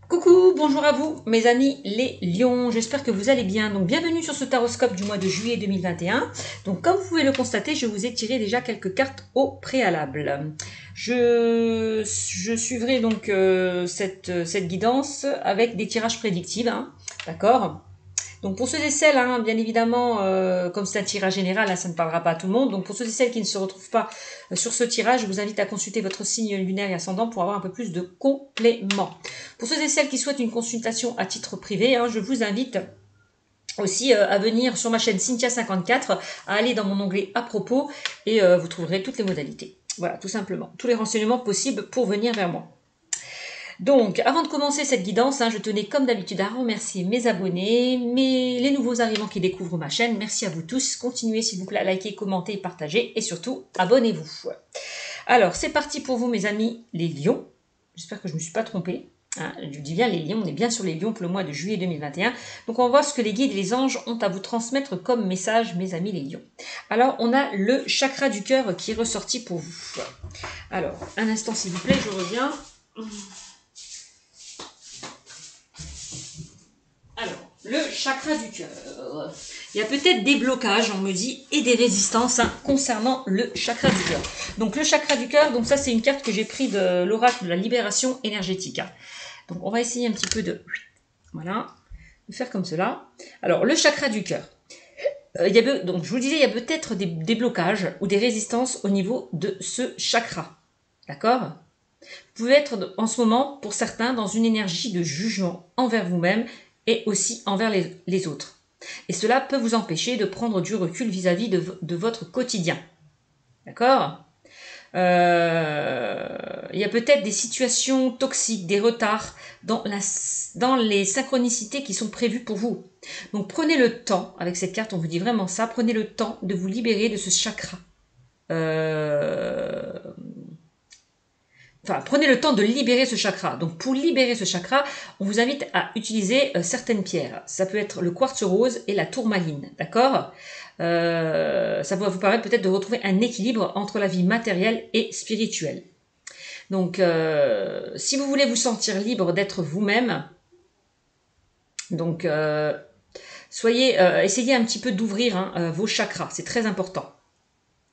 Coucou, bonjour à vous mes amis les lions, j'espère que vous allez bien. Donc bienvenue sur ce taroscope du mois de juillet 2021. Donc comme vous pouvez le constater, je vous ai tiré déjà quelques cartes au préalable. Je suivrai donc cette guidance avec des tirages prédictifs, hein, d'accord. Donc pour ceux et celles, hein, bien évidemment, comme c'est un tirage général, hein, ça ne parlera pas à tout le monde. Donc pour ceux et celles qui ne se retrouvent pas sur ce tirage, je vous invite à consulter votre signe lunaire et ascendant pour avoir un peu plus de compléments. Pour ceux et celles qui souhaitent une consultation à titre privé, hein, je vous invite aussi à venir sur ma chaîne Cynthia54, à aller dans mon onglet à propos et vous trouverez toutes les modalités. Voilà, tout simplement. Tous les renseignements possibles pour venir vers moi. Donc, avant de commencer cette guidance, je tenais comme d'habitude à remercier mes abonnés, les nouveaux arrivants qui découvrent ma chaîne. Merci à vous tous. Continuez s'il vous plaît à liker, commenter, partager et surtout, abonnez-vous. Alors, c'est parti pour vous mes amis les lions. J'espère que je ne me suis pas trompée. Je dis bien les lions, on est bien sur les lions pour le mois de juillet 2021. Donc, on va voir ce que les guides et les anges ont à vous transmettre comme message, mes amis les lions. Alors, on a le chakra du cœur qui est ressorti pour vous. Alors, un instant s'il vous plaît, je reviens. Alors, le chakra du cœur. Il y a peut-être des blocages, on me dit, et des résistances concernant le chakra du cœur. Donc, le chakra du cœur, donc ça, c'est une carte que j'ai prise de l'oracle de la libération énergétique. Donc, on va essayer un petit peu de... Voilà, de faire comme cela. Alors, le chakra du cœur. Donc, je vous disais, il y a peut-être des blocages ou des résistances au niveau de ce chakra. D'accord ? Vous pouvez être en ce moment, pour certains, dans une énergie de jugement envers vous-même et aussi envers les autres. Et cela peut vous empêcher de prendre du recul vis-à-vis de votre quotidien. D'accord ? Il y a peut-être des situations toxiques, des retards dans les synchronicités qui sont prévues pour vous. Donc prenez le temps, avec cette carte on vous dit vraiment ça, prenez le temps de vous libérer de ce chakra. Enfin, prenez le temps de libérer ce chakra. Donc, pour libérer ce chakra, on vous invite à utiliser certaines pierres. Ça peut être le quartz rose et la tourmaline, d'accord ? Ça va vous permettre peut-être de retrouver un équilibre entre la vie matérielle et spirituelle. Donc, si vous voulez vous sentir libre d'être vous-même, donc, essayez un petit peu d'ouvrir vos chakras. C'est très important.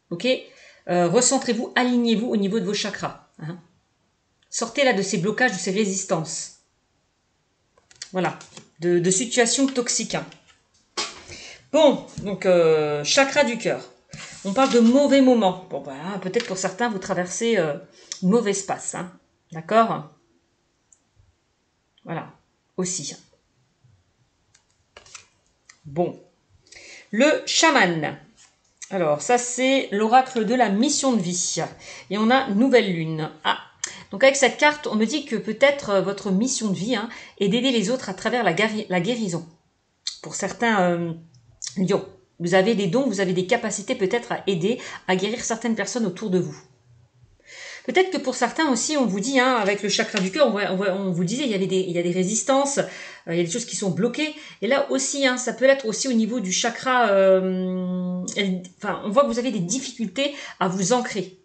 Ok ? Recentrez-vous, alignez-vous au niveau de vos chakras. Sortez là de ces blocages, de ces résistances. Voilà, de situations toxiques. Bon, donc chakra du cœur. On parle de mauvais moments. Bon, voilà, peut-être pour certains, vous traversez une mauvaise passe. D'accord ? Voilà, aussi. Bon. Le chaman. Alors, ça, c'est l'oracle de la mission de vie. Et on a nouvelle lune. Donc avec cette carte, on me dit que peut-être votre mission de vie est d'aider les autres à travers la guérison. Pour certains lions, vous avez des dons, vous avez des capacités peut-être à aider, à guérir certaines personnes autour de vous. Peut-être que pour certains aussi, on vous dit, avec le chakra du cœur, on vous disait, il y a des résistances, il y a des choses qui sont bloquées. Et là aussi, ça peut être aussi au niveau du chakra, on voit que vous avez des difficultés à vous ancrer.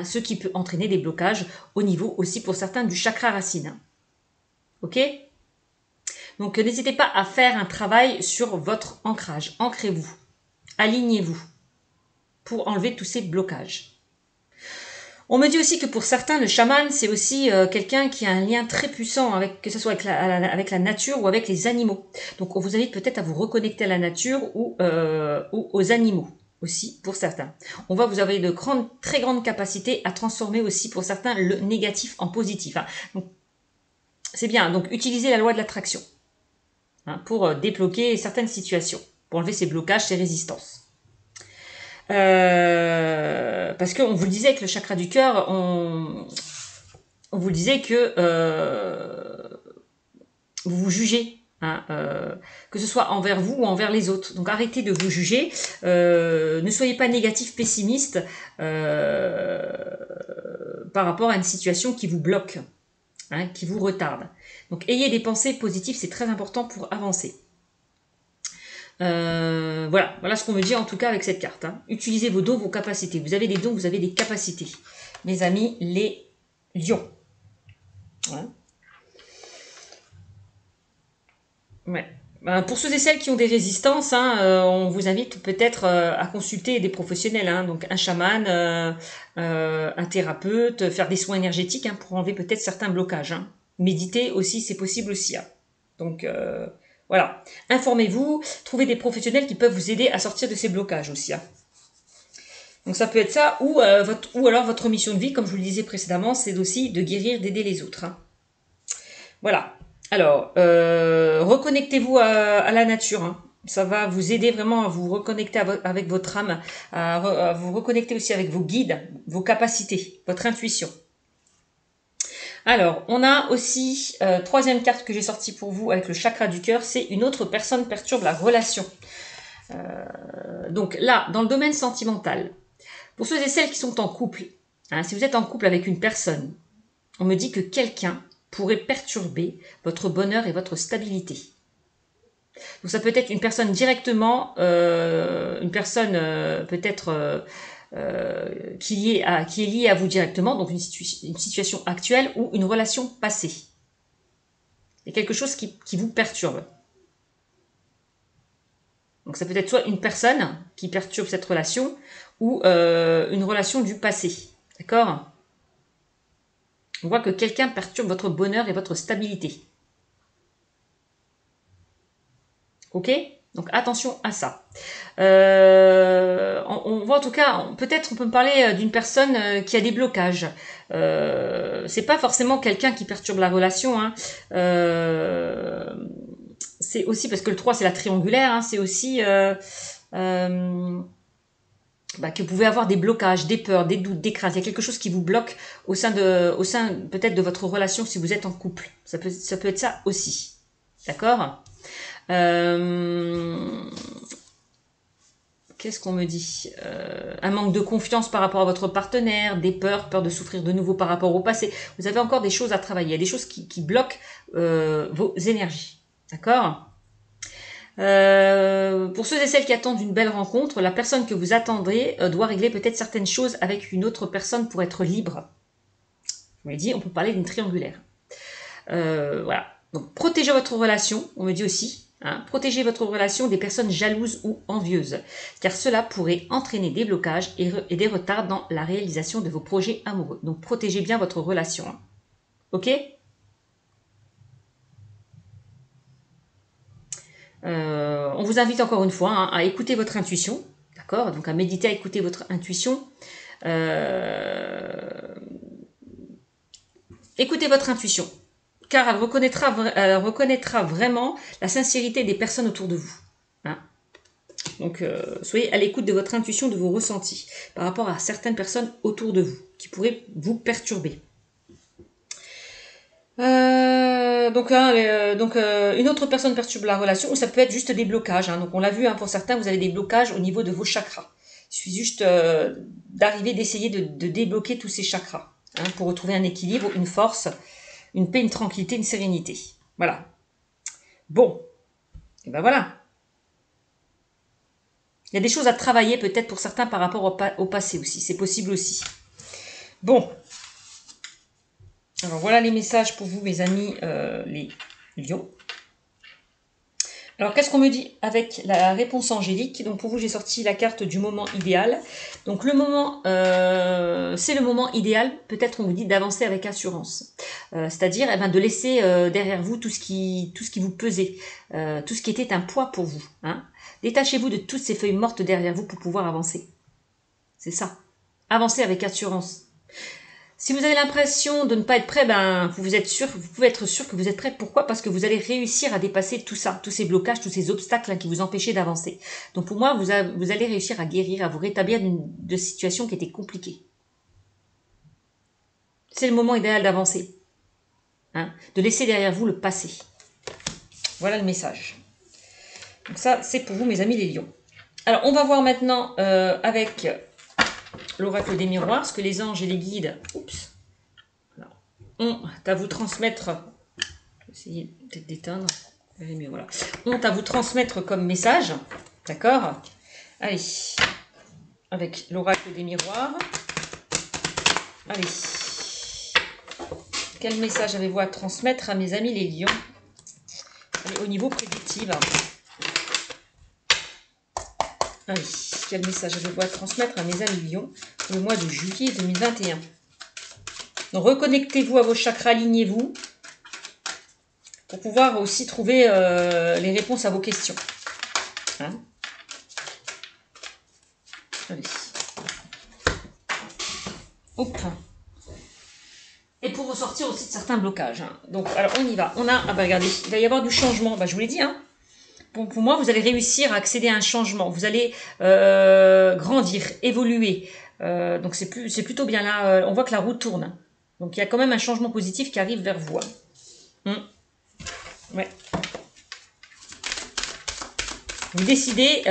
Ce qui peut entraîner des blocages au niveau aussi pour certains du chakra racine. Ok ? Donc n'hésitez pas à faire un travail sur votre ancrage. Ancrez-vous. Alignez-vous pour enlever tous ces blocages. On me dit aussi que pour certains, le chaman, c'est aussi quelqu'un qui a un lien très puissant, que ce soit avec la nature ou avec les animaux. Donc on vous invite peut-être à vous reconnecter à la nature ou aux animaux. Aussi pour certains. On voit que vous avez de très grandes capacités à transformer aussi pour certains le négatif en positif. Donc, c'est bien, donc utilisez la loi de l'attraction pour débloquer certaines situations, pour enlever ces blocages, ces résistances. Parce qu'on vous le disait avec le chakra du cœur, on vous disait que vous vous jugez. Que ce soit envers vous ou envers les autres. Donc arrêtez de vous juger, ne soyez pas négatif, pessimiste par rapport à une situation qui vous bloque, qui vous retarde. Donc ayez des pensées positives, c'est très important pour avancer. Voilà ce qu'on me dit en tout cas avec cette carte. Utilisez vos dons, vos capacités. Vous avez des dons, vous avez des capacités. Mes amis, les lions. Ouais. Ben, pour ceux et celles qui ont des résistances, hein, on vous invite peut-être à consulter des professionnels, hein, donc un chaman, un thérapeute, faire des soins énergétiques hein, pour enlever peut-être certains blocages. Hein. Méditer aussi, c'est possible aussi. Hein. Donc voilà, informez-vous, trouvez des professionnels qui peuvent vous aider à sortir de ces blocages aussi. Hein. Donc ça peut être ça, ou alors votre mission de vie, comme je vous le disais précédemment, c'est aussi de guérir, d'aider les autres. Hein. Voilà. Alors, reconnectez-vous à la nature. Hein. Ça va vous aider vraiment à vous reconnecter avec votre âme, à vous reconnecter aussi avec vos guides, vos capacités, votre intuition. Alors, on a aussi, troisième carte que j'ai sortie pour vous avec le chakra du cœur, c'est une autre personne perturbe la relation. Donc là, dans le domaine sentimental, pour ceux et celles qui sont en couple, hein, si vous êtes en couple avec une personne, on me dit que quelqu'un pourrait perturber votre bonheur et votre stabilité. Donc ça peut être une personne directement, une personne peut-être qui est liée à vous directement, donc une situation actuelle ou une relation passée. Il y a quelque chose qui vous perturbe. Donc ça peut être soit une personne qui perturbe cette relation ou une relation du passé. D'accord ? On voit que quelqu'un perturbe votre bonheur et votre stabilité. Ok ? Donc attention à ça. On voit en tout cas, peut-être on peut me parler d'une personne qui a des blocages. C'est pas forcément quelqu'un qui perturbe la relation. Hein. C'est aussi parce que le 3 c'est la triangulaire. Hein, c'est aussi que vous pouvez avoir des blocages, des peurs, des doutes, des craintes. Il y a quelque chose qui vous bloque au sein peut-être de votre relation si vous êtes en couple. Ça peut être ça aussi. D'accord ? Qu'est-ce qu'on me dit un manque de confiance par rapport à votre partenaire, des peurs, peur de souffrir de nouveau par rapport au passé. Vous avez encore des choses à travailler. Il y a des choses qui bloquent vos énergies. D'accord ? Pour ceux et celles qui attendent une belle rencontre, la personne que vous attendrez doit régler peut-être certaines choses avec une autre personne pour être libre. Je vous l'ai dit, on peut parler d'une triangulaire. Voilà. Donc, protégez votre relation, on me dit aussi. Hein, protégez votre relation des personnes jalouses ou envieuses, car cela pourrait entraîner des blocages et des retards dans la réalisation de vos projets amoureux. Donc, protégez bien votre relation. Hein. Ok ? On vous invite encore une fois hein, à écouter votre intuition, d'accord ? Donc, à méditer, à écouter votre intuition. Écoutez votre intuition, car elle reconnaîtra vraiment la sincérité des personnes autour de vous. Hein. Donc, soyez à l'écoute de votre intuition, de vos ressentis, par rapport à certaines personnes autour de vous, qui pourraient vous perturber. Une autre personne perturbe la relation, ou ça peut être juste des blocages. Hein. Donc, on l'a vu, hein, pour certains, vous avez des blocages au niveau de vos chakras. Il suffit juste d'arriver, d'essayer de débloquer tous ces chakras, hein, pour retrouver un équilibre, une force, une paix, une tranquillité, une sérénité. Voilà. Bon. Et ben voilà. Il y a des choses à travailler peut-être pour certains par rapport au passé aussi. C'est possible aussi. Bon. Alors voilà les messages pour vous, mes amis, les lions. Alors qu'est-ce qu'on me dit avec la réponse angélique? Donc pour vous, j'ai sorti la carte du moment idéal. Donc le moment, c'est le moment idéal. Peut-être on vous dit d'avancer avec assurance. C'est-à-dire de laisser derrière vous tout ce qui vous pesait, tout ce qui était un poids pour vous. Hein. Détachez-vous de toutes ces feuilles mortes derrière vous pour pouvoir avancer. C'est ça. Avancez avec assurance. Si vous avez l'impression de ne pas être prêt, vous pouvez être sûr que vous êtes prêt. Pourquoi? Parce que vous allez réussir à dépasser tout ça, tous ces blocages, tous ces obstacles qui vous empêchaient d'avancer. Donc pour moi, vous allez réussir à guérir, à vous rétablir de situations qui étaient compliquées. C'est le moment idéal d'avancer. Hein, de laisser derrière vous le passé. Voilà le message. Donc ça, c'est pour vous, mes amis les lions. Alors, on va voir maintenant avec l'oracle des miroirs, ce que les anges et les guides ont à vous transmettre. Je vais essayer peut-être d'éteindre. Voilà. Ont à vous transmettre comme message. D'accord? Allez. Avec l'oracle des miroirs. Allez. Quel message avez-vous à transmettre à mes amis les lions? Allez, au niveau prédictif. Allez, quel message je dois transmettre à mes amis Lions pour le mois de juillet 2021. Donc, reconnectez-vous à vos chakras, alignez-vous pour pouvoir aussi trouver les réponses à vos questions. Hein? Allez. Hop. Et pour ressortir aussi de certains blocages. Hein. Donc, alors on y va. On a, ah bah regardez, il va y avoir du changement. Bah, je vous l'ai dit, hein. Pour moi, vous allez réussir à accéder à un changement. Vous allez grandir, évoluer. Donc, c'est plutôt bien là. On voit que la roue tourne. Donc, il y a quand même un changement positif qui arrive vers vous. Hein. Ouais. Vous décidez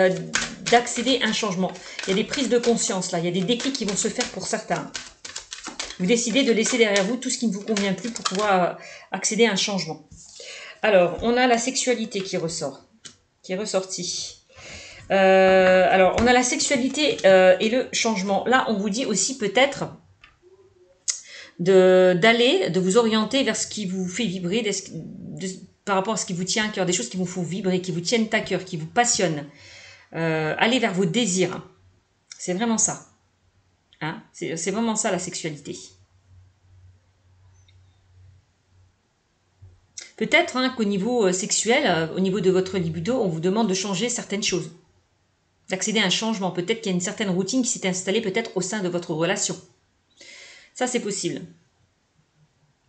d'accéder à un changement. Il y a des prises de conscience là. Il y a des déclics qui vont se faire pour certains. Vous décidez de laisser derrière vous tout ce qui ne vous convient plus pour pouvoir accéder à un changement. Alors, on a la sexualité qui ressort, qui est ressortie. Alors, on a la sexualité et le changement. Là, on vous dit aussi peut-être de vous orienter vers ce qui vous fait vibrer, par rapport à ce qui vous tient à cœur, des choses qui vous font vibrer, qui vous tiennent à cœur, qui vous passionnent. Allez vers vos désirs. C'est vraiment ça. Hein, c'est vraiment ça la sexualité. Peut-être hein, qu'au niveau sexuel, au niveau de votre libido, on vous demande de changer certaines choses. D'accéder à un changement. Peut-être qu'il y a une certaine routine qui s'est installée peut-être au sein de votre relation. Ça, c'est possible.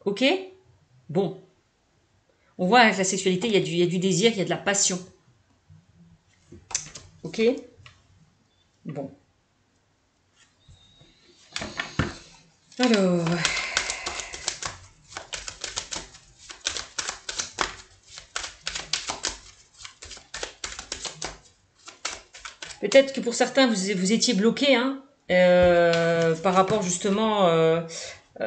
Ok? Bon. On voit avec la sexualité, il y a du désir, il y a de la passion. Ok? Bon. Alors, peut-être que pour certains, vous étiez bloqué hein, par rapport justement... il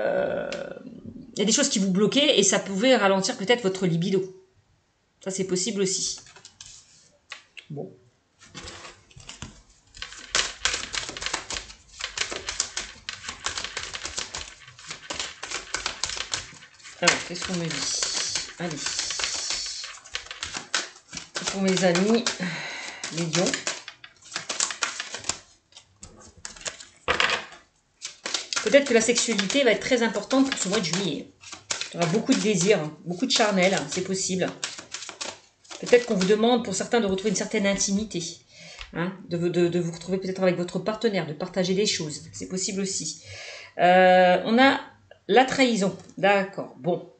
y a des choses qui vous bloquaient et ça pouvait ralentir peut-être votre libido. Ça, c'est possible aussi. Bon. Alors, qu'est-ce qu'on me dit? Allez. Pour mes amis, les lions. Peut-être que la sexualité va être très importante pour ce mois de juillet. Il y aura beaucoup de désir, beaucoup de charnel, c'est possible. Peut-être qu'on vous demande pour certains de retrouver une certaine intimité. Hein, de vous retrouver peut-être avec votre partenaire, de partager des choses. C'est possible aussi. On a la trahison. D'accord, bon.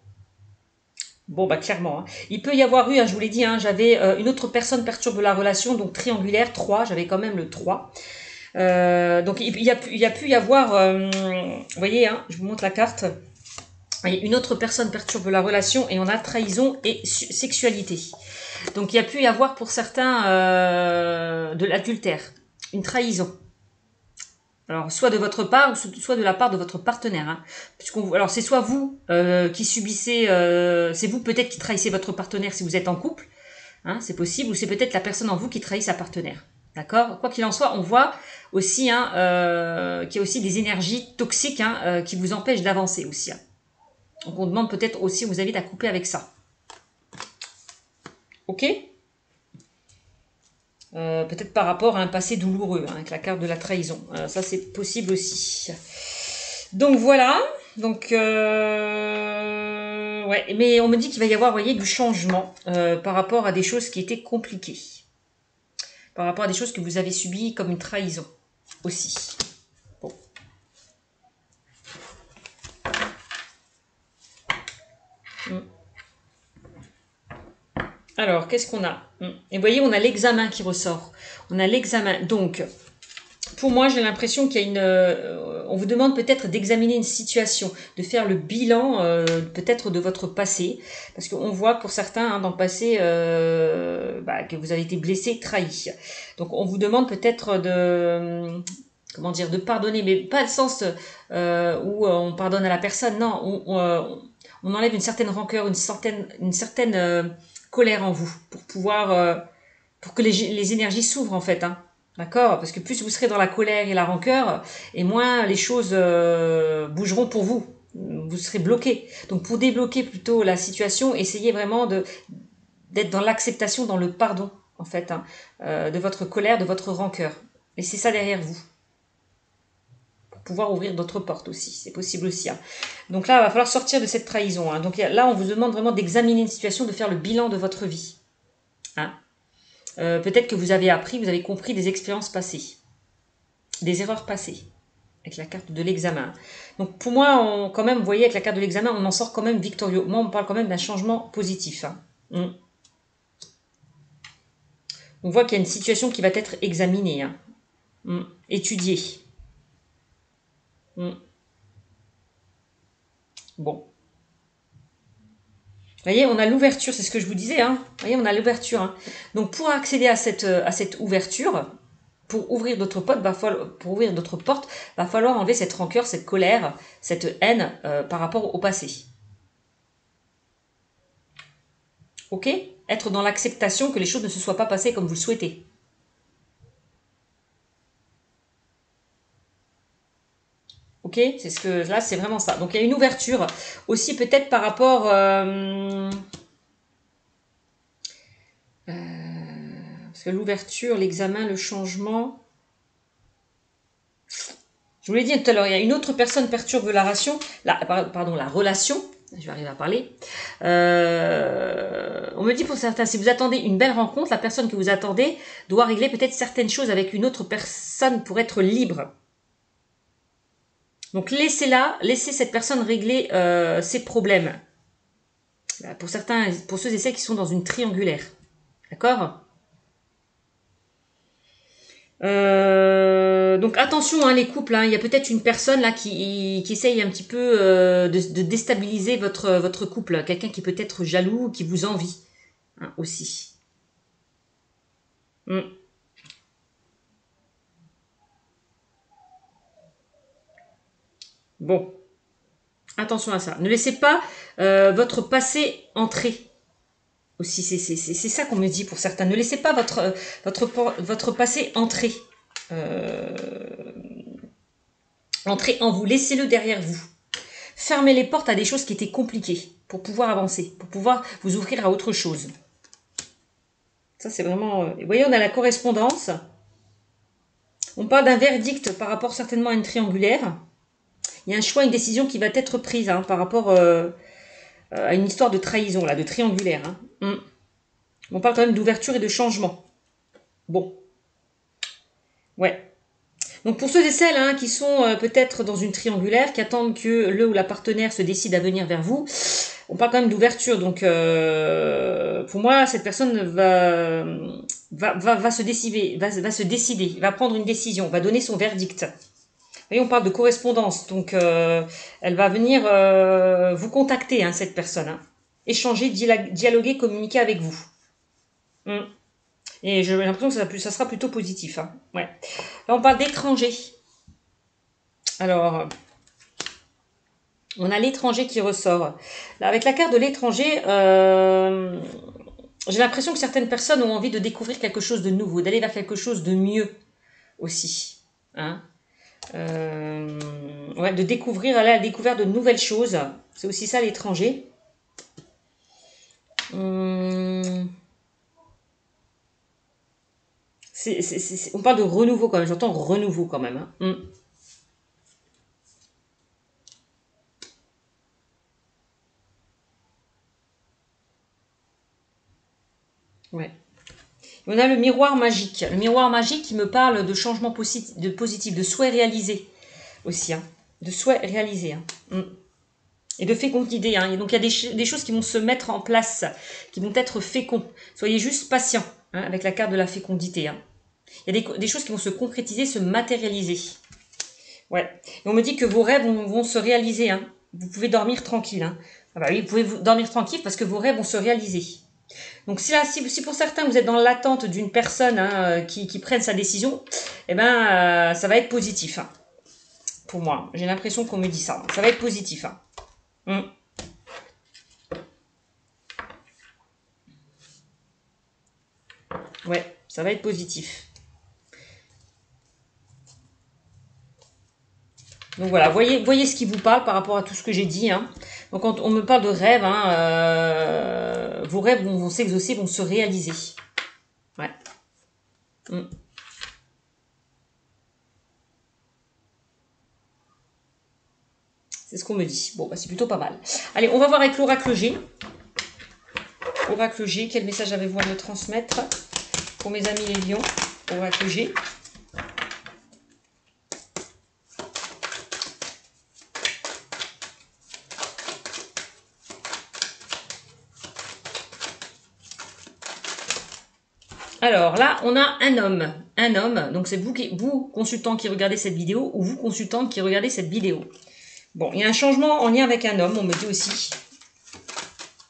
Bon, bah clairement. Hein. Il peut y avoir eu, hein, je vous l'ai dit, hein, j'avais une autre personne perturbe la relation, donc triangulaire, 3, j'avais quand même le 3. Donc il y a pu y avoir, vous voyez, hein, je vous montre la carte. Une autre personne perturbe la relation et on a trahison et sexualité. Donc il y a pu y avoir pour certains de l'adultère, une trahison. Alors, soit de votre part, ou soit de la part de votre partenaire. Hein. Alors, c'est soit vous qui subissez, c'est vous peut-être qui trahissez votre partenaire si vous êtes en couple, hein, c'est possible, ou c'est peut-être la personne en vous qui trahit sa partenaire. D'accord? Quoi qu'il en soit, on voit aussi hein, qu'il y a aussi des énergies toxiques hein, qui vous empêchent d'avancer aussi. Hein. Donc, on demande peut-être aussi, on vous invite à couper avec ça. Ok? Peut-être par rapport à un passé douloureux, hein, avec la carte de la trahison. Ça, c'est possible aussi. Donc, voilà. Donc, ouais. Mais on me dit qu'il va y avoir, vous voyez, du changement par rapport à des choses qui étaient compliquées. Par rapport à des choses que vous avez subies comme une trahison aussi. Bon. Alors, qu'est-ce qu'on a? Et vous voyez, on a l'examen qui ressort. On a l'examen. Donc, pour moi, j'ai l'impression qu'il y a une... on vous demande peut-être d'examiner une situation, de faire le bilan peut-être de votre passé. Parce qu'on voit pour certains, hein, dans le passé, que vous avez été blessé, trahi. Donc, on vous demande peut-être de... Comment dire? De pardonner, mais pas le sens où on pardonne à la personne. Non, on enlève une certaine rancœur, une certaine colère en vous pour pouvoir pour que les énergies s'ouvrent en fait hein. D'accord, parce que plus vous serez dans la colère et la rancœur et moins les choses bougeront pour vous serez bloqué. Donc pour débloquer plutôt la situation, essayez vraiment d'être dans l'acceptation, dans le pardon, en fait, hein, de votre colère, de votre rancœur. Laissez ça derrière vous. Pour pouvoir ouvrir d'autres portes aussi. C'est possible aussi. Hein. Donc là, il va falloir sortir de cette trahison. Hein. Donc là, on vous demande vraiment d'examiner une situation, de faire le bilan de votre vie. Hein. Peut-être que vous avez appris, vous avez compris des expériences passées. Des erreurs passées. Avec la carte de l'examen. Donc pour moi, quand même, vous voyez, avec la carte de l'examen, on en sort quand même victorieux. Moi, on parle quand même d'un changement positif. Hein. On voit qu'il y a une situation qui va être examinée. Hein. Étudiée. Bon. Vous voyez, on a l'ouverture, c'est ce que je vous disais. Hein. Vous voyez, on a l'ouverture. Hein. Donc pour accéder à cette ouverture, pour ouvrir d'autres portes, va falloir enlever cette rancœur, cette colère, cette haine par rapport au passé. Ok? Être dans l'acceptation que les choses ne se soient pas passées comme vous le souhaitez. Ok? C'est ce que là, c'est vraiment ça. Donc il y a une ouverture aussi peut-être par rapport parce que l'ouverture, l'examen, le changement. Je vous l'ai dit tout à l'heure, il y a une autre personne perturbe la relation. La relation. Je vais arriver à parler. On me dit pour certains, si vous attendez une belle rencontre, la personne que vous attendez doit régler peut-être certaines choses avec une autre personne pour être libre. Donc laissez cette personne régler ses problèmes. Pour certains, pour ceux et celles qui sont dans une triangulaire. D'accord ? Donc attention, hein, les couples, hein, il y a peut-être une personne là qui essaye un petit peu de déstabiliser votre couple. Quelqu'un qui peut être jaloux, qui vous envie hein, aussi. Bon, attention à ça. Ne laissez pas votre passé entrer. Aussi, c'est ça qu'on me dit pour certains. Ne laissez pas votre passé entrer. Entrer en vous. Laissez-le derrière vous. Fermez les portes à des choses qui étaient compliquées pour pouvoir avancer, pour pouvoir vous ouvrir à autre chose. Ça, c'est vraiment... Vous voyez, on a la correspondance. On parle d'un verdict par rapport certainement à une triangulaire. Il y a un choix, une décision qui va être prise hein, par rapport à une histoire de trahison, là, de triangulaire. Hein. On parle quand même d'ouverture et de changement. Bon. Ouais. Donc pour ceux et celles hein, qui sont peut-être dans une triangulaire, qui attendent que le ou la partenaire se décide à venir vers vous, on parle quand même d'ouverture. Donc pour moi, cette personne va se décider, va prendre une décision, va donner son verdict. Vous voyez, on parle de correspondance. Donc elle va venir vous contacter, hein, cette personne. Hein. Échanger, dialoguer, communiquer avec vous. Et j'ai l'impression que ça sera plutôt positif. Hein. Ouais. Là, on parle d'étranger. Alors, on a l'étranger qui ressort. Là, avec la carte de l'étranger, j'ai l'impression que certaines personnes ont envie de découvrir quelque chose de nouveau, d'aller vers quelque chose de mieux aussi. Hein. Ouais, de découvrir, aller à la découverte de nouvelles choses. C'est aussi ça l'étranger. On parle de renouveau quand même, j'entends renouveau quand même. Hein. Ouais. On a le miroir magique. Le miroir magique qui me parle de changement positif, de souhaits réalisés aussi. Hein. De souhaits réalisés. Hein. Et de fécondité. Hein. Et donc il y a des choses qui vont se mettre en place, qui vont être féconds. Soyez juste patient hein, avec la carte de la fécondité. Hein. Il y a des choses qui vont se concrétiser, se matérialiser. Ouais. Et on me dit que vos rêves vont se réaliser. Hein. Vous pouvez dormir tranquille. Hein. Ah bah oui, vous pouvez dormir tranquille parce que vos rêves vont se réaliser. Donc si pour certains vous êtes dans l'attente d'une personne hein, qui prenne sa décision, eh ben ça va être positif. Hein. Pour moi, j'ai l'impression qu'on me dit ça. Ça va être positif. Hein. Ouais, ça va être positif. Donc voilà, voyez ce qui vous parle par rapport à tout ce que j'ai dit. Hein. Donc quand on me parle de rêve, hein, vos rêves vont s'exaucer, vont se réaliser. Ouais. C'est ce qu'on me dit. Bon, bah, c'est plutôt pas mal. Allez, on va voir avec l'oracle G. Oracle G, quel message avez-vous à me transmettre pour mes amis les lions? Oracle G. Alors là, on a un homme. Un homme, donc c'est vous, consultant qui regardez cette vidéo, ou vous, consultante qui regardez cette vidéo. Bon, il y a un changement en lien avec un homme, on me dit aussi.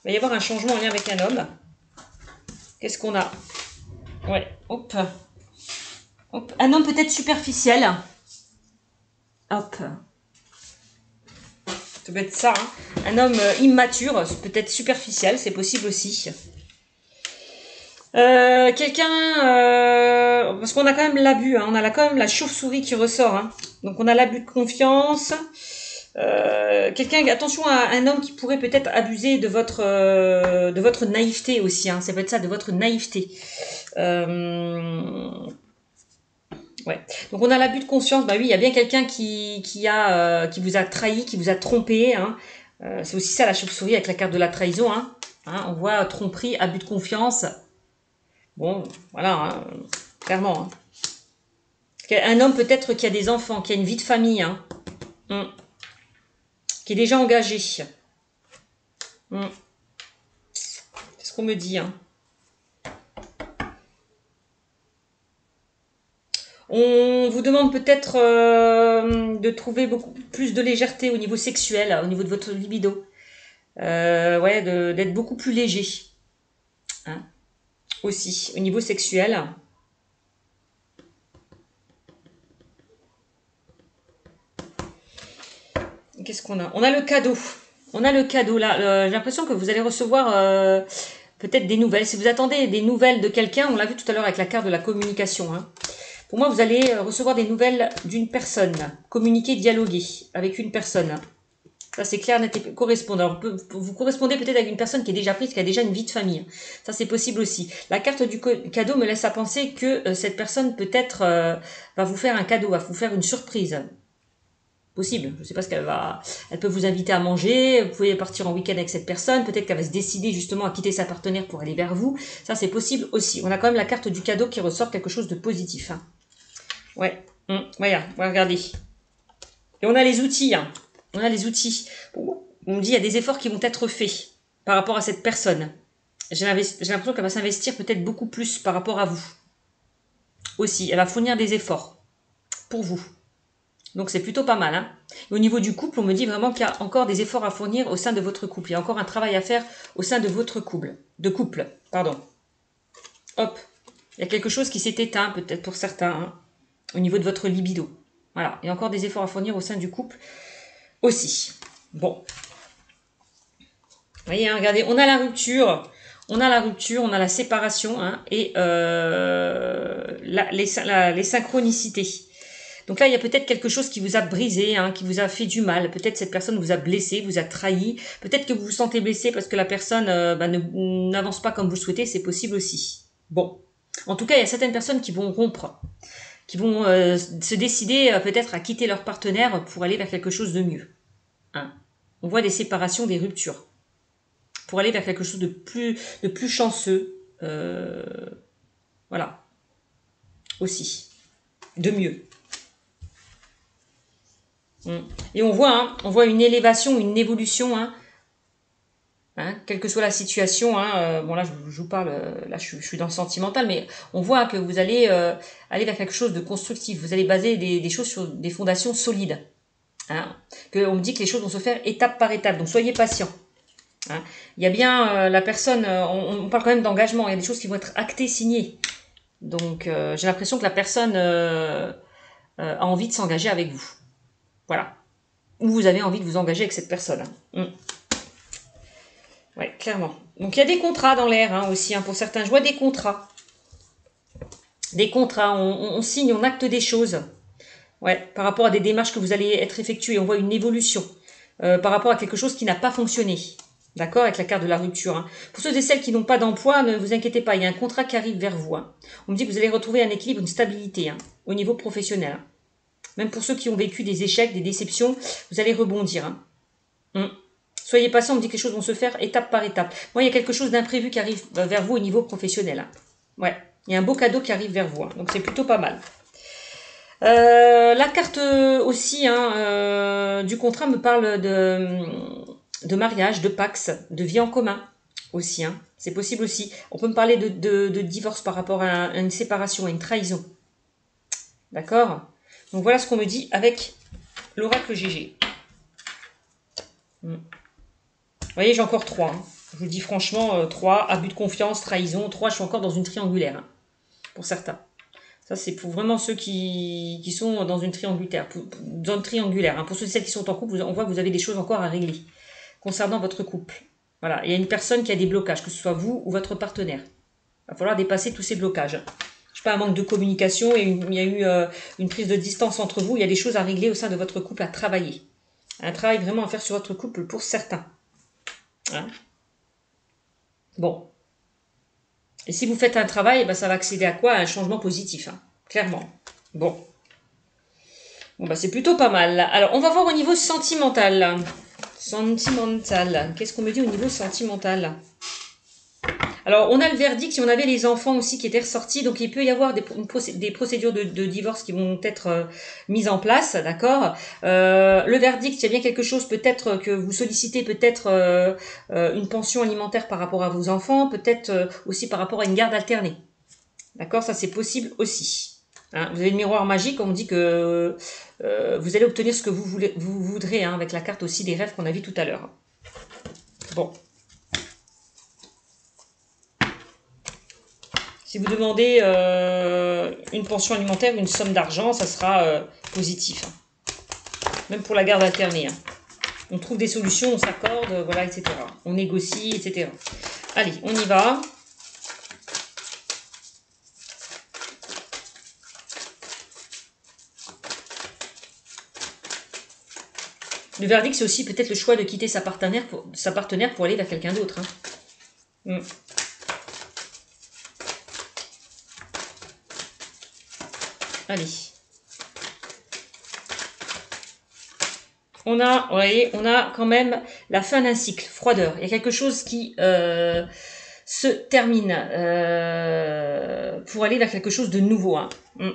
Il va y avoir un changement en lien avec un homme. Qu'est-ce qu'on a? Ouais, hop. Hop. Un homme peut-être superficiel. Hop. Ça peut être ça. Hein. Un homme immature, peut-être superficiel, c'est possible aussi. Quelqu'un... parce qu'on a quand même l'abus, hein, on a quand même la chauve-souris qui ressort. Hein. Donc on a l'abus de confiance. Quelqu'un, attention à un homme qui pourrait peut-être abuser de votre naïveté aussi. Hein. Ça peut être ça, de votre naïveté. Ouais. Donc on a l'abus de conscience. Bah oui, il y a bien quelqu'un qui vous a trahi, qui vous a trompé. Hein. C'est aussi ça la chauve-souris avec la carte de la trahison. Hein. Hein, on voit tromperie, abus de confiance. Bon, voilà, hein, clairement. Hein. Un homme peut-être qui a des enfants, qui a une vie de famille. Hein. Qui est déjà engagé. C'est ce qu'on me dit. Hein. On vous demande peut-être de trouver beaucoup plus de légèreté au niveau sexuel, au niveau de votre libido. Ouais, d'être beaucoup plus léger. Hein. Aussi, au niveau sexuel. Qu'est-ce qu'on a? On a le cadeau. On a le cadeau là. J'ai l'impression que vous allez recevoir peut-être des nouvelles. Si vous attendez des nouvelles de quelqu'un, on l'a vu tout à l'heure avec la carte de la communication. Hein. Pour moi, vous allez recevoir des nouvelles d'une personne. Communiquer, dialoguer avec une personne. Ça, c'est clair, net et correspondant. Vous correspondez peut-être avec une personne qui est déjà prise, qui a déjà une vie de famille. Ça, c'est possible aussi. La carte du cadeau me laisse à penser que cette personne peut-être va vous faire un cadeau, va vous faire une surprise. Possible. Je ne sais pas ce qu'elle va... Elle peut vous inviter à manger, vous pouvez partir en week-end avec cette personne, peut-être qu'elle va se décider justement à quitter sa partenaire pour aller vers vous. Ça, c'est possible aussi. On a quand même la carte du cadeau qui ressort quelque chose de positif. Hein. Ouais. Voilà, regardez. Et on a les outils. Hein. On a les outils. On me dit il y a des efforts qui vont être faits par rapport à cette personne. J'ai l'impression qu'elle va s'investir peut-être beaucoup plus par rapport à vous. Aussi, elle va fournir des efforts pour vous. Donc c'est plutôt pas mal. Hein. Et au niveau du couple, on me dit vraiment qu'il y a encore des efforts à fournir au sein de votre couple. Il y a encore un travail à faire au sein de votre couple. Hop. Il y a quelque chose qui s'est éteint, peut-être pour certains, hein, au niveau de votre libido. Voilà. Il y a encore des efforts à fournir au sein du couple aussi. Bon. Vous voyez, hein, regardez, on a la rupture. On a la séparation hein, et les synchronicités. Donc là, il y a peut-être quelque chose qui vous a brisé, hein, qui vous a fait du mal. Peut-être cette personne vous a blessé, vous a trahi. Peut-être que vous vous sentez blessé parce que la personne n'avance pas comme vous le souhaitez. C'est possible aussi. Bon. En tout cas, il y a certaines personnes qui vont rompre, qui vont se décider peut-être à quitter leur partenaire pour aller vers quelque chose de mieux. Hein. On voit des séparations, des ruptures. Pour aller vers quelque chose de plus chanceux. Voilà. Aussi. De mieux. Et on voit une élévation, une évolution, hein, quelle que soit la situation. Hein, bon là, je vous parle, là je suis dans le sentimental, mais on voit que vous allez aller vers quelque chose de constructif. Vous allez baser des choses sur des fondations solides. Hein, on me dit que les choses vont se faire étape par étape, donc soyez patient. Hein. Il y a bien la personne, on parle quand même d'engagement, il y a des choses qui vont être actées, signées. Donc j'ai l'impression que la personne a envie de s'engager avec vous. Voilà. Ou vous avez envie de vous engager avec cette personne. Ouais, clairement. Donc il y a des contrats dans l'air hein, aussi, hein, pour certains. Je vois des contrats. Des contrats, on signe, on acte des choses. Ouais, par rapport à des démarches que vous allez être effectuées. On voit une évolution. Par rapport à quelque chose qui n'a pas fonctionné. D'accord, avec la carte de la rupture. Hein. Pour ceux et celles qui n'ont pas d'emploi, ne vous inquiétez pas, il y a un contrat qui arrive vers vous. Hein. On me dit que vous allez retrouver un équilibre, une stabilité hein, au niveau professionnel. Hein. Même pour ceux qui ont vécu des échecs, des déceptions, vous allez rebondir. Hein. Soyez patient, on me dit que les choses vont se faire étape par étape. Moi, il y a quelque chose d'imprévu qui arrive vers vous au niveau professionnel. Hein. Ouais, il y a un beau cadeau qui arrive vers vous. Hein. Donc, c'est plutôt pas mal. La carte aussi hein, du contrat me parle de mariage, de pax, de vie en commun aussi. Hein. C'est possible aussi. On peut me parler de divorce par rapport à une séparation, à une trahison. D'accord? Donc voilà ce qu'on me dit avec l'oracle GG. Vous voyez, j'ai encore 3. Hein. Je vous dis franchement, 3, abus de confiance, trahison. 3, je suis encore dans une triangulaire, hein, pour certains. Ça, c'est pour vraiment ceux qui sont dans une triangulaire. Hein. Pour ceux et celles qui sont en couple, on voit que vous avez des choses encore à régler concernant votre couple. Voilà, il y a une personne qui a des blocages, que ce soit vous ou votre partenaire. Il va falloir dépasser tous ces blocages. Je ne sais pas, un manque de communication, il y a eu une prise de distance entre vous. Il y a des choses à régler au sein de votre couple, à travailler. Un travail vraiment à faire sur votre couple pour certains. Hein? Bon. Et si vous faites un travail, ben ça va accéder à quoi? À un changement positif, hein, clairement. Bon. Bon, bah c'est plutôt pas mal. Alors, on va voir au niveau sentimental. Sentimental. Qu'est-ce qu'on me dit au niveau sentimental? Alors, on a le verdict, si on avait les enfants aussi qui étaient ressortis, donc il peut y avoir des procédures de divorce qui vont être mises en place, d'accord. Le verdict, il y a bien quelque chose, peut-être que vous sollicitez peut-être une pension alimentaire par rapport à vos enfants, peut-être aussi par rapport à une garde alternée. D'accord, ça c'est possible aussi. Hein, vous avez le miroir magique, on dit que vous allez obtenir ce que vous voudrez, hein, avec la carte aussi des rêves qu'on a vu tout à l'heure. Bon. Si vous demandez une pension alimentaire, une somme d'argent, ça sera positif. Hein. Même pour la garde alternée. Hein. On trouve des solutions, on s'accorde, voilà, etc. On négocie, etc. Allez, on y va. Le verdict, c'est aussi peut-être le choix de quitter sa partenaire pour aller vers quelqu'un d'autre. Hein. Allez. On a, vous voyez, on a quand même la fin d'un cycle, froideur. Il y a quelque chose qui se termine pour aller vers quelque chose de nouveau. Hein.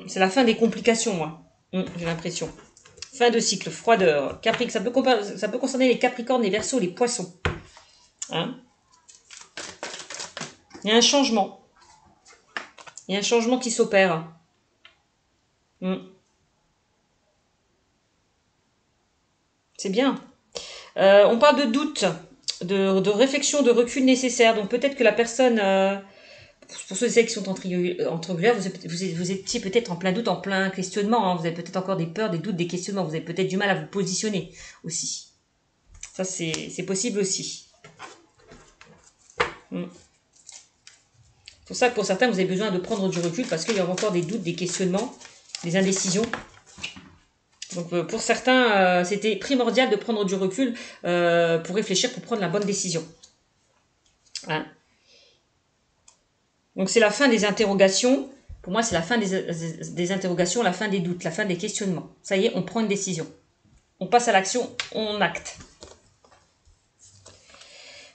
C'est la fin des complications, moi. J'ai l'impression. Fin de cycle, froideur. Ça peut concerner les Capricornes, les Verseaux, les Poissons. Hein. Il y a un changement. Il y a un changement qui s'opère. C'est bien. On parle de doute, de réflexion, de recul nécessaire. Donc peut-être que la personne, pour ceux et celles qui sont en triangulaire, vous étiez peut-être en plein doute, en plein questionnement. Hein. Vous avez peut-être encore des peurs, des doutes, des questionnements. Vous avez peut-être du mal à vous positionner aussi. Ça, c'est possible aussi. C'est pour ça que pour certains, vous avez besoin de prendre du recul parce qu'il y aura encore des doutes, des questionnements, des indécisions. Donc pour certains, c'était primordial de prendre du recul pour réfléchir, pour prendre la bonne décision. Hein. Donc c'est la fin des interrogations. Pour moi, c'est la fin des interrogations, la fin des doutes, la fin des questionnements. Ça y est, on prend une décision. On passe à l'action, on acte.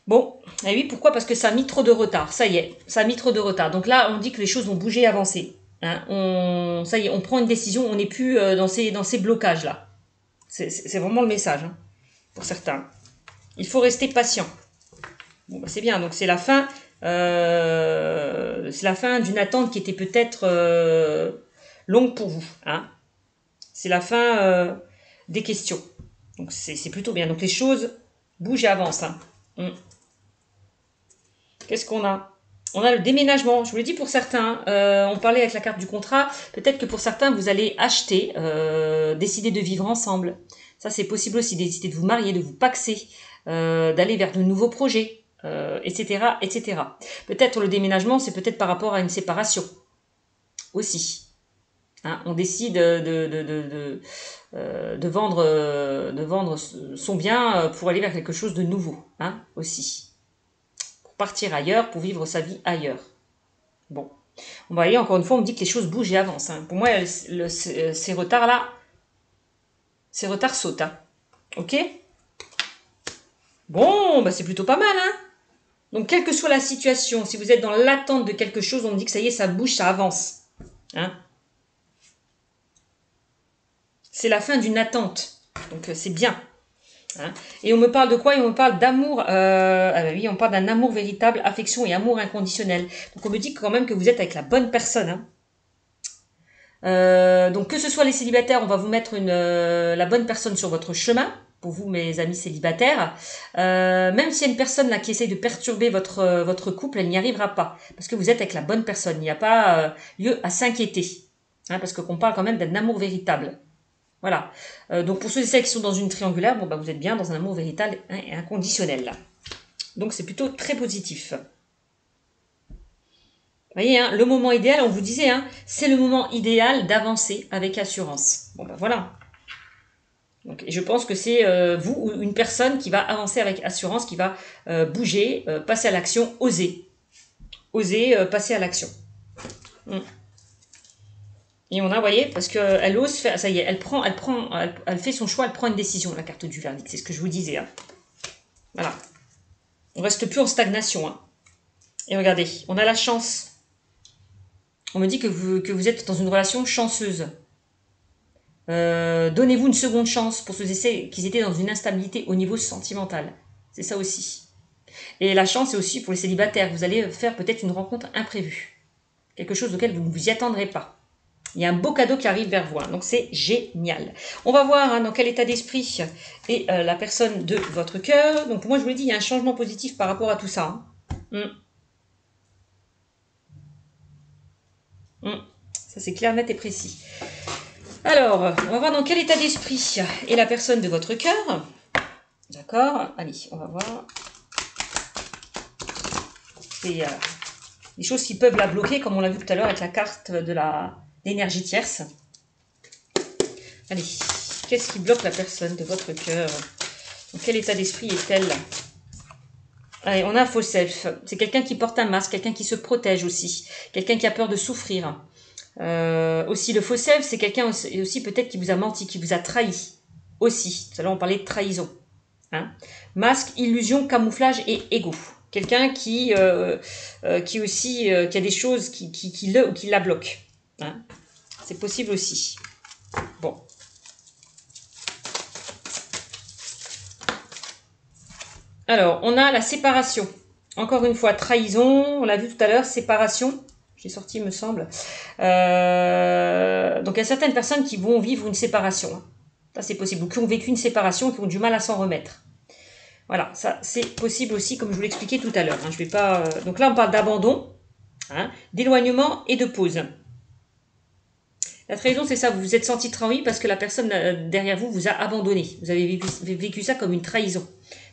Bon, et oui, pourquoi? Parce que ça a mis trop de retard. Ça y est, ça a mis trop de retard. Donc là, on dit que les choses vont bouger, avancer. Hein, ça y est, on prend une décision, on n'est plus dans ces blocages-là. C'est vraiment le message, hein, pour certains. Il faut rester patient. Bon, bah, c'est bien, donc c'est la fin d'une attente qui était peut-être longue pour vous. Hein. C'est la fin des questions. Donc c'est plutôt bien. Donc les choses bougent et avancent. Hein. Qu'est-ce qu'on a? On a le déménagement, je vous l'ai dit pour certains, on parlait avec la carte du contrat, peut-être que pour certains vous allez acheter, décider de vivre ensemble. Ça c'est possible aussi, décider de vous marier, de vous paxer, d'aller vers de nouveaux projets, etc. etc. Peut-être le déménagement c'est peut-être par rapport à une séparation aussi. Hein, on décide de vendre son bien pour aller vers quelque chose de nouveau, hein, aussi. Pour partir ailleurs, pour vivre sa vie ailleurs. Bon. On va voyez, encore une fois, on me dit que les choses bougent et avancent. Hein. Pour moi, ces retards-là, ces retards sautent. Hein. Ok? Bon, bah c'est plutôt pas mal, hein? Donc, quelle que soit la situation, si vous êtes dans l'attente de quelque chose, on me dit que ça y est, ça bouge, ça avance. Hein? C'est la fin d'une attente. Donc, c'est bien. Hein? Et on me parle de quoi? Et on me parle d'amour. Oui, on parle d'un amour véritable, affection et amour inconditionnel. Donc, on me dit quand même que vous êtes avec la bonne personne. Hein? Donc, que ce soit les célibataires, on va vous mettre la bonne personne sur votre chemin. Pour vous, mes amis célibataires, même s'il y a une personne là qui essaye de perturber votre couple, elle n'y arrivera pas. Parce que vous êtes avec la bonne personne. Il n'y a pas lieu à s'inquiéter. Hein, parce qu'on parle quand même d'un amour véritable. Voilà. Donc pour ceux et celles qui sont dans une triangulaire, bon, bah, vous êtes bien dans un amour véritable et inconditionnel. Là. Donc c'est plutôt très positif. Vous voyez, hein, le moment idéal, on vous disait, hein, c'est le moment idéal d'avancer avec assurance. Bon ben voilà. Donc, et je pense que c'est vous ou une personne qui va avancer avec assurance, qui va bouger, passer à l'action, oser. Oser passer à l'action. Et on a, vous voyez, parce qu'elle ose faire, ça y est, elle fait son choix, elle prend une décision, la carte du verdict. C'est ce que je vous disais. Hein. Voilà. On reste plus en stagnation. Hein. Et regardez, on a la chance. On me dit que vous êtes dans une relation chanceuse. Donnez-vous une seconde chance pour ceux et celles qui étaient dans une instabilité au niveau sentimental. C'est ça aussi. Et la chance, c'est aussi pour les célibataires. Vous allez faire peut-être une rencontre imprévue. Quelque chose auquel vous ne vous y attendrez pas. Il y a un beau cadeau qui arrive vers vous. Hein. Donc, c'est génial. On va voir hein, dans quel état d'esprit est la personne de votre cœur. Donc, moi, je vous l'ai dit, il y a un changement positif par rapport à tout ça. Hein. Ça, c'est clair, net et précis. Alors, on va voir dans quel état d'esprit est la personne de votre cœur. D'accord? Allez, on va voir. C'est des choses qui peuvent la bloquer, comme on l'a vu tout à l'heure avec la carte de l'énergie tierce. Allez, qu'est-ce qui bloque la personne de votre cœur? Dans quel état d'esprit est-elle? Allez, on a un faux self. C'est quelqu'un qui porte un masque, quelqu'un qui se protège aussi, quelqu'un qui a peur de souffrir. Aussi, le faux self, c'est quelqu'un aussi peut-être qui vous a menti, qui vous a trahi. Aussi, tout à l'heure on parlait de trahison. Hein. Masque, illusion, camouflage et ego. Quelqu'un qui aussi qui a des choses qui la bloquent. Hein. C'est possible aussi. Bon. Alors, on a la séparation. Encore une fois, trahison, on l'a vu tout à l'heure, séparation. J'ai sorti, il me semble. Donc, il y a certaines personnes qui vont vivre une séparation. Ça, c'est possible. Ou qui ont vécu une séparation et qui ont du mal à s'en remettre. Voilà, ça, c'est possible aussi, comme je vous l'expliquais tout à l'heure. Hein. Je vais pas. Donc là, on parle d'abandon, hein, d'éloignement et de pause. La trahison, c'est ça. Vous vous êtes senti trahi parce que la personne derrière vous vous a abandonné. Vous avez vécu ça comme une trahison.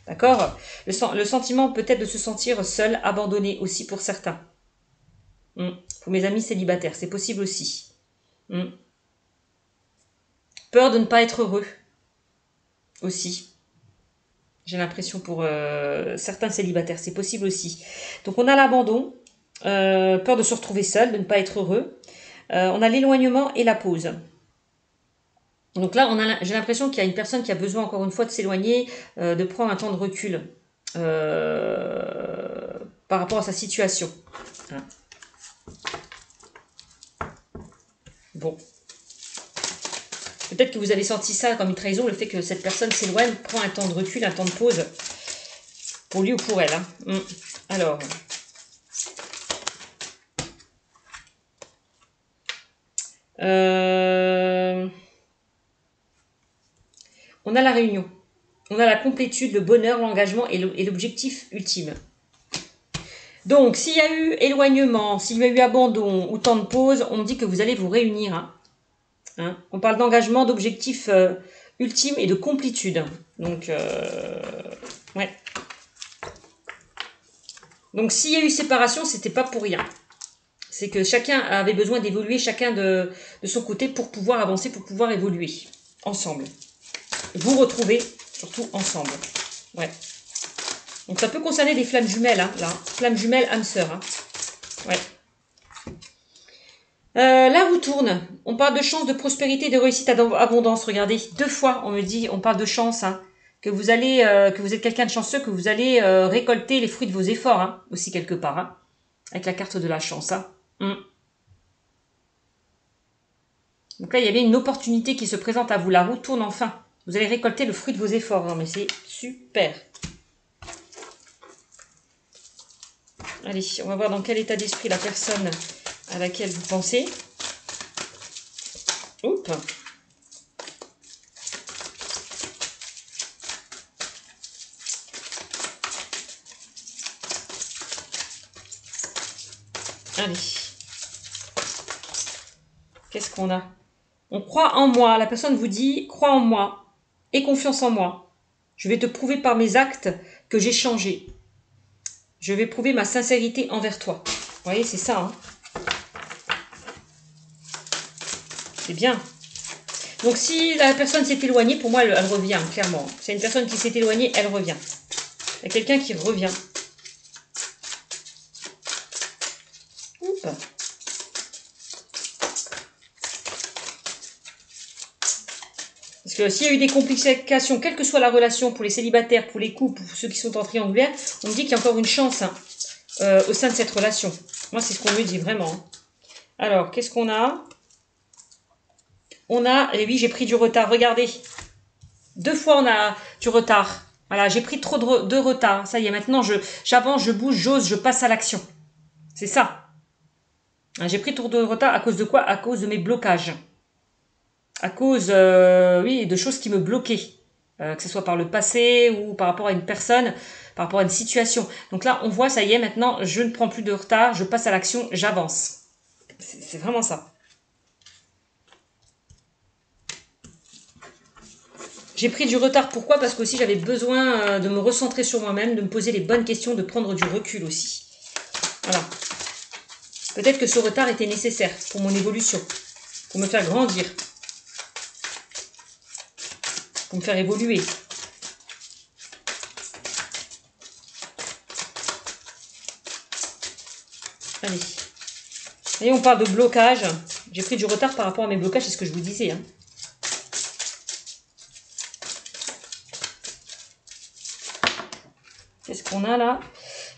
D'accord? Le sentiment peut-être de se sentir seul, abandonné aussi pour certains. Pour mes amis célibataires, c'est possible aussi. Peur de ne pas être heureux. Aussi. J'ai l'impression pour certains célibataires, c'est possible aussi. Donc on a l'abandon, peur de se retrouver seul, de ne pas être heureux. On a l'éloignement et la pause. Donc là, j'ai l'impression qu'il y a une personne qui a besoin encore une fois de s'éloigner, de prendre un temps de recul par rapport à sa situation. Hein. Bon. Peut-être que vous avez senti ça comme une trahison, le fait que cette personne s'éloigne, prend un temps de recul, un temps de pause pour lui ou pour elle. Hein. Alors. On a la réunion. On a la complétude, le bonheur, l'engagement et l'objectif ultime. Donc, s'il y a eu éloignement, s'il y a eu abandon ou temps de pause, on dit que vous allez vous réunir. Hein. On parle d'engagement, d'objectif ultime et de complétude. Donc, ouais. Donc, s'il y a eu séparation, c'était pas pour rien. C'est que chacun avait besoin d'évoluer, chacun de son côté, pour pouvoir avancer, pour pouvoir évoluer ensemble. Vous retrouver surtout ensemble. Ouais. Donc ça peut concerner des flammes jumelles, hein, là. Flammes jumelles, âme sœur. Hein. Ouais. La roue tourne. On parle de chance, de prospérité, de réussite, d'abondance. Regardez, 2 fois, on me dit, on parle de chance, hein, que vous allez, que vous êtes quelqu'un de chanceux, que vous allez récolter les fruits de vos efforts, hein, aussi quelque part, hein, avec la carte de la chance. Hein. Donc là, il y avait une opportunité qui se présente à vous. La roue tourne enfin. Vous allez récolter le fruit de vos efforts. Non, mais c'est super. Allez, on va voir dans quel état d'esprit la personne à laquelle vous pensez. Oups. Allez. Qu'est-ce qu'on a? On croit en moi. La personne vous dit, crois en moi. Aie confiance en moi. Je vais te prouver par mes actes que j'ai changé. Je vais prouver ma sincérité envers toi. Vous voyez, c'est ça. Hein. C'est bien. Donc, si la personne s'est éloignée, pour moi, elle revient, clairement. C'est une personne qui s'est éloignée, elle revient. Il y a quelqu'un qui revient. Oups. Parce que s'il y a eu des complications, quelle que soit la relation, pour les célibataires, pour les couples, pour ceux qui sont en triangulaire, on me dit qu'il y a encore une chance hein, au sein de cette relation. Moi, c'est ce qu'on me dit vraiment. Hein. Alors, qu'est-ce qu'on a? On a, et oui, j'ai pris du retard. Regardez, 2 fois on a du retard. Voilà, j'ai pris trop de retard. Ça y est, maintenant, j'avance, je bouge, j'ose, je passe à l'action. C'est ça. J'ai pris trop de retard à cause de quoi? À cause de mes blocages. À cause, oui, de choses qui me bloquaient. Que ce soit par le passé ou par rapport à une personne, par rapport à une situation. Donc là, on voit, ça y est, maintenant, je ne prends plus de retard, je passe à l'action, j'avance. C'est vraiment ça. J'ai pris du retard, pourquoi? Parce qu'aussi j'avais besoin de me recentrer sur moi-même, de me poser les bonnes questions, de prendre du recul aussi. Voilà. Peut-être que ce retard était nécessaire pour mon évolution, pour me faire grandir, pour me faire évoluer. Allez. Et on parle de blocage. J'ai pris du retard par rapport à mes blocages, c'est ce que je vous disais. Hein. Qu'est-ce qu'on a là?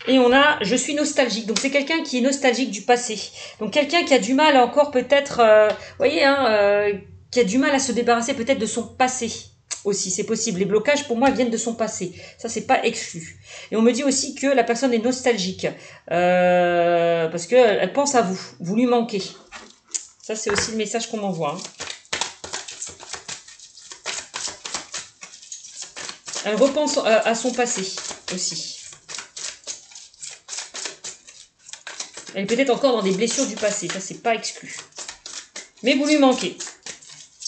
Et on a, je suis nostalgique. Donc c'est quelqu'un qui est nostalgique du passé. Donc quelqu'un qui a du mal encore peut-être, vous voyez, hein, qui a du mal à se débarrasser peut-être de son passé aussi. C'est possible. Les blocages pour moi viennent de son passé. Ça c'est pas exclu. Et on me dit aussi que la personne est nostalgique parce que elle pense à vous. Vous lui manquez. Ça c'est aussi le message qu'on m'envoie. Hein. Elle repense à son passé aussi. Elle est peut-être encore dans des blessures du passé. Ça, c'est pas exclu. Mais vous lui manquez.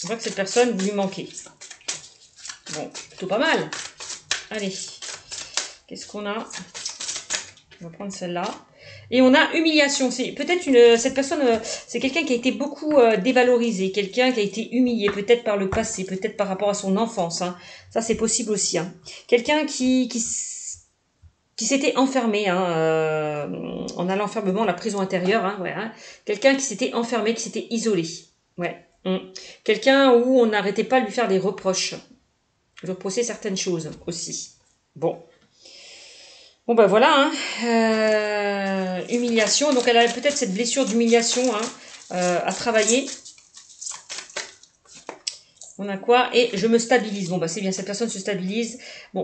On voit que cette personne, vous lui manquez. Bon, plutôt pas mal. Allez. Qu'est-ce qu'on a? On va prendre celle-là. Et on a humiliation. C'est peut-être cette personne, c'est quelqu'un qui a été beaucoup dévalorisé, quelqu'un qui a été humilié, peut-être par le passé, peut-être par rapport à son enfance. Hein. Ça, c'est possible aussi. Hein. Quelqu'un qui s'était enfermé hein, en allant l'enfermement, la prison intérieure. Hein, ouais, hein. Quelqu'un qui s'était enfermé, qui s'était isolé. Ouais. Quelqu'un où on n'arrêtait pas de lui faire des reproches. De reprocher certaines choses aussi. Bon. Bon ben voilà, hein. Humiliation, donc elle a peut-être cette blessure d'humiliation hein, à travailler. On a quoi? Et je me stabilise. Bon bah c'est bien, cette personne se stabilise. Bon,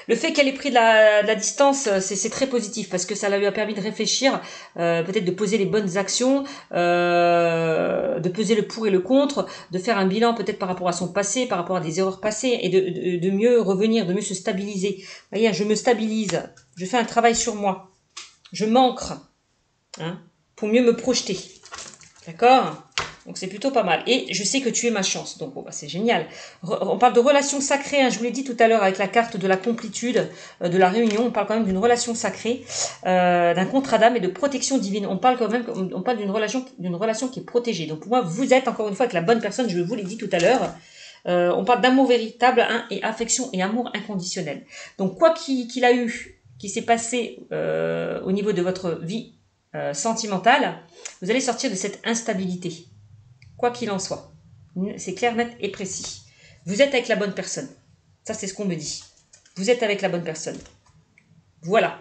le fait qu'elle ait pris de la distance, c'est très positif parce que ça lui a permis de réfléchir, peut-être de poser les bonnes actions, de peser le pour et le contre, de faire un bilan peut-être par rapport à son passé, par rapport à des erreurs passées et de mieux revenir, de mieux se stabiliser. Vous voyez, je me stabilise, je fais un travail sur moi, je m'ancre hein, pour mieux me projeter. D'accord? Donc c'est plutôt pas mal. Et je sais que tu es ma chance. Donc bon, bah, c'est génial. On parle de relations sacrées. Hein, je vous l'ai dit tout à l'heure avec la carte de la complétude, de la réunion. On parle quand même d'une relation sacrée, d'un contrat d'âme et de protection divine. On parle quand même, on parle d'une relation qui est protégée. Donc pour moi, vous êtes encore une fois avec la bonne personne. Je vous l'ai dit tout à l'heure. On parle d'amour véritable, hein, et affection et amour inconditionnel. Donc quoi qu'il a eu, qui s'est passé au niveau de votre vie sentimentale, vous allez sortir de cette instabilité. Quoi qu'il en soit. C'est clair, net et précis. Vous êtes avec la bonne personne. Ça, c'est ce qu'on me dit. Vous êtes avec la bonne personne. Voilà.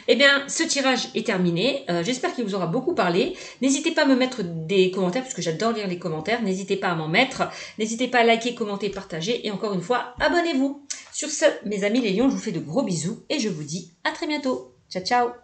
Eh bien, ce tirage est terminé. J'espère qu'il vous aura beaucoup parlé. N'hésitez pas à me mettre des commentaires, puisque j'adore lire les commentaires. N'hésitez pas à m'en mettre. N'hésitez pas à liker, commenter, partager. Et encore une fois, abonnez-vous. Sur ce, mes amis les lions, je vous fais de gros bisous et je vous dis à très bientôt. Ciao, ciao.